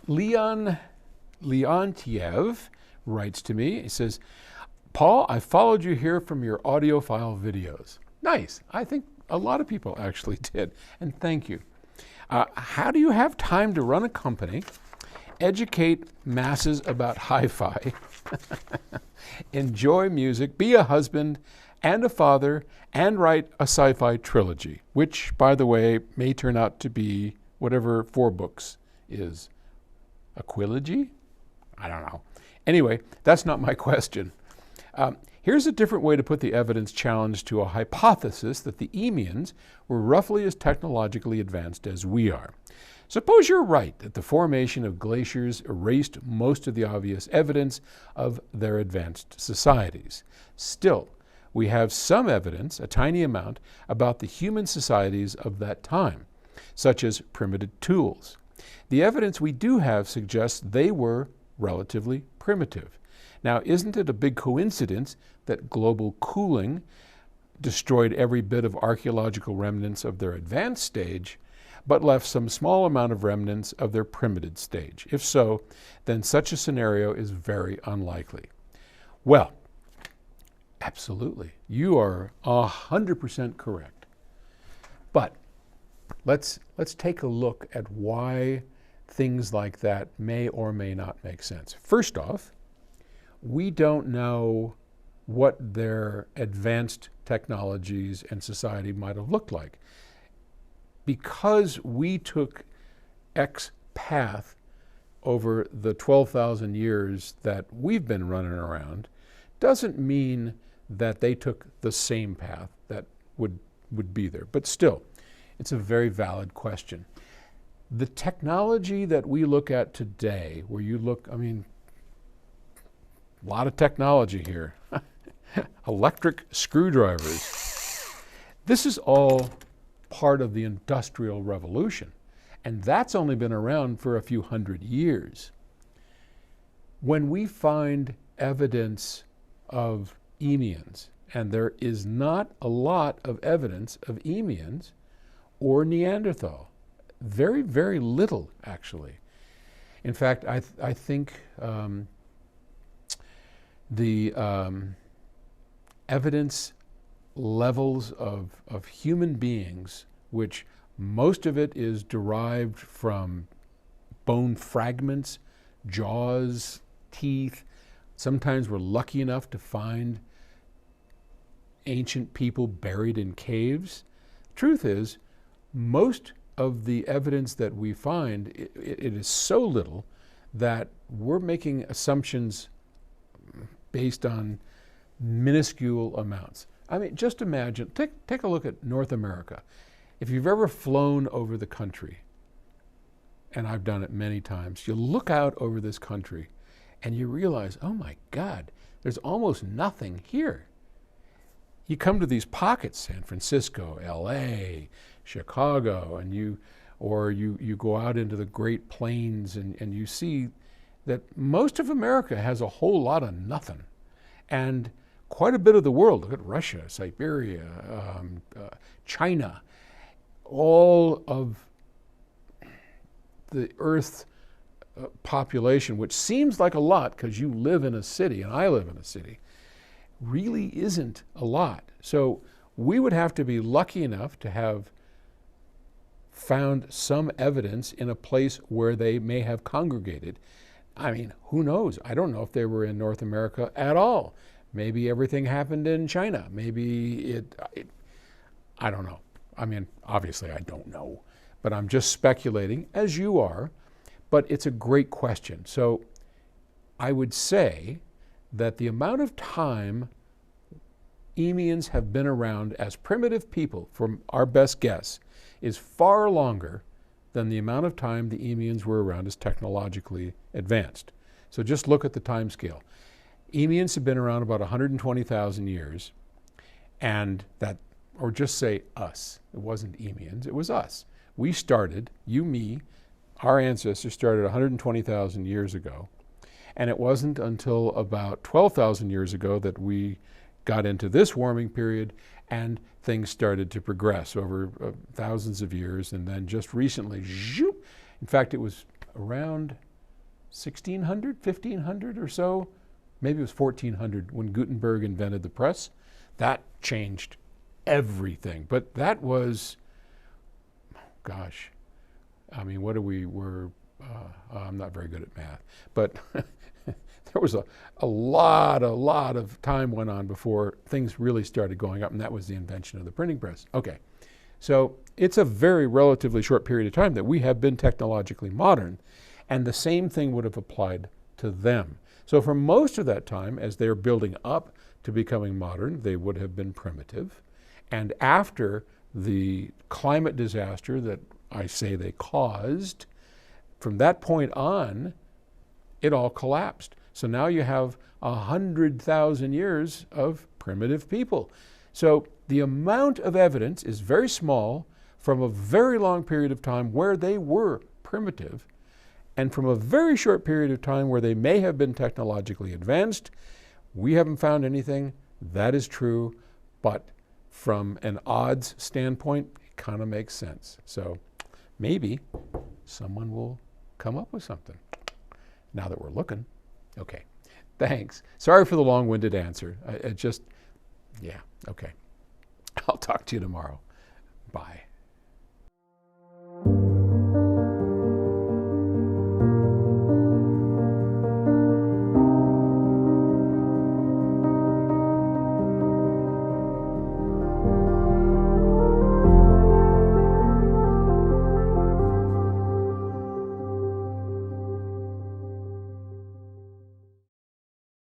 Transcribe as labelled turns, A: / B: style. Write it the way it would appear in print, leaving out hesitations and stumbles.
A: Leon Leontiev writes to me. He says, Paul, I followed you here from your audiophile videos. Nice. I think a lot of people actually did. And thank you. How do you have time to run a company, educate masses about hi-fi, enjoy music, be a husband and a father, and write a sci-fi trilogy, which, by the way, may turn out to be whatever 4 books is. A quilogy? I don't know. Anyway, that's not my question. Here's a different way to put the evidence challenge to a hypothesis that the Eemians were roughly as technologically advanced as we are. Suppose you're right that the formation of glaciers erased most of the obvious evidence of their advanced societies. Still, we have some evidence, a tiny amount, about the human societies of that time, such as primitive tools. The evidence we do have suggests they were relatively primitive. Now, isn't it a big coincidence that global cooling destroyed every bit of archaeological remnants of their advanced stage, but left some small amount of remnants of their primitive stage? If so, then such a scenario is very unlikely. Well, absolutely. You are 100% correct. But let's take a look at why things like that may or may not make sense. First off, we don't know what their advanced technologies and society might have looked like. Because we took X path over the 12,000 years that we've been running around, doesn't mean that they took the same path that would be there. But still, it's a very valid question. The technology that we look at today, where you look, I mean, a lot of technology here. Electric screwdrivers. This is all part of the Industrial Revolution, and that's only been around for a few hundred years. When we find evidence of Eemians, and there is not a lot of evidence of Eemians or Neanderthal, very, very little, actually. In fact, I think the evidence levels of human beings, which most of it is derived from bone fragments, jaws, teeth. Sometimes we're lucky enough to find ancient people buried in caves. Truth is, most of the evidence that we find, it is so little that we're making assumptions based on minuscule amounts. I mean, just imagine, take a look at North America. If you've ever flown over the country, and I've done it many times, you look out over this country and you realize, oh my God, there's almost nothing here. You come to these pockets, San Francisco, LA, Chicago, and you go out into the Great Plains and you see that most of America has a whole lot of nothing. And quite a bit of the world, look at Russia, Siberia, China, all of the Earth's population, which seems like a lot because you live in a city and I live in a city, really isn't a lot. So we would have to be lucky enough to have found some evidence in a place where they may have congregated. I mean, who knows? I don't know if they were in North America at all. Maybe everything happened in China. Maybe I don't know. I mean, obviously I don't know, but I'm just speculating, as you are, but it's a great question. So I would say that the amount of time Eemians have been around as primitive people, from our best guess, is far longer than the amount of time the Eemians were around as technologically advanced. So just look at the time scale. Eemians have been around about 120,000 years, and that, or just say us. It wasn't Eemians, it was us. We started, you, me, our ancestors started 120,000 years ago, and it wasn't until about 12,000 years ago that we got into this warming period and things started to progress over thousands of years, and then just recently, zoop, in fact, it was around 1600, 1500 or so. Maybe it was 1400 when Gutenberg invented the press. That changed everything. But that was, gosh, I mean, what are we, I'm not very good at math, but there was a lot of time went on before things really started going up, and that was the invention of the printing press. Okay, so it's a very relatively short period of time that we have been technologically modern, and the same thing would have applied to them. So for most of that time, as they're building up to becoming modern, they would have been primitive. And after the climate disaster that I say they caused, from that point on, it all collapsed. So now you have 100,000 years of primitive people. So the amount of evidence is very small from a very long period of time where they were primitive, and from a very short period of time where they may have been technologically advanced. We haven't found anything. That is true, but from an odds standpoint, it kind of makes sense. So maybe someone will come up with something now that we're looking. Okay, thanks. Sorry for the long-winded answer. I just, yeah, okay. I'll talk to you tomorrow. Bye.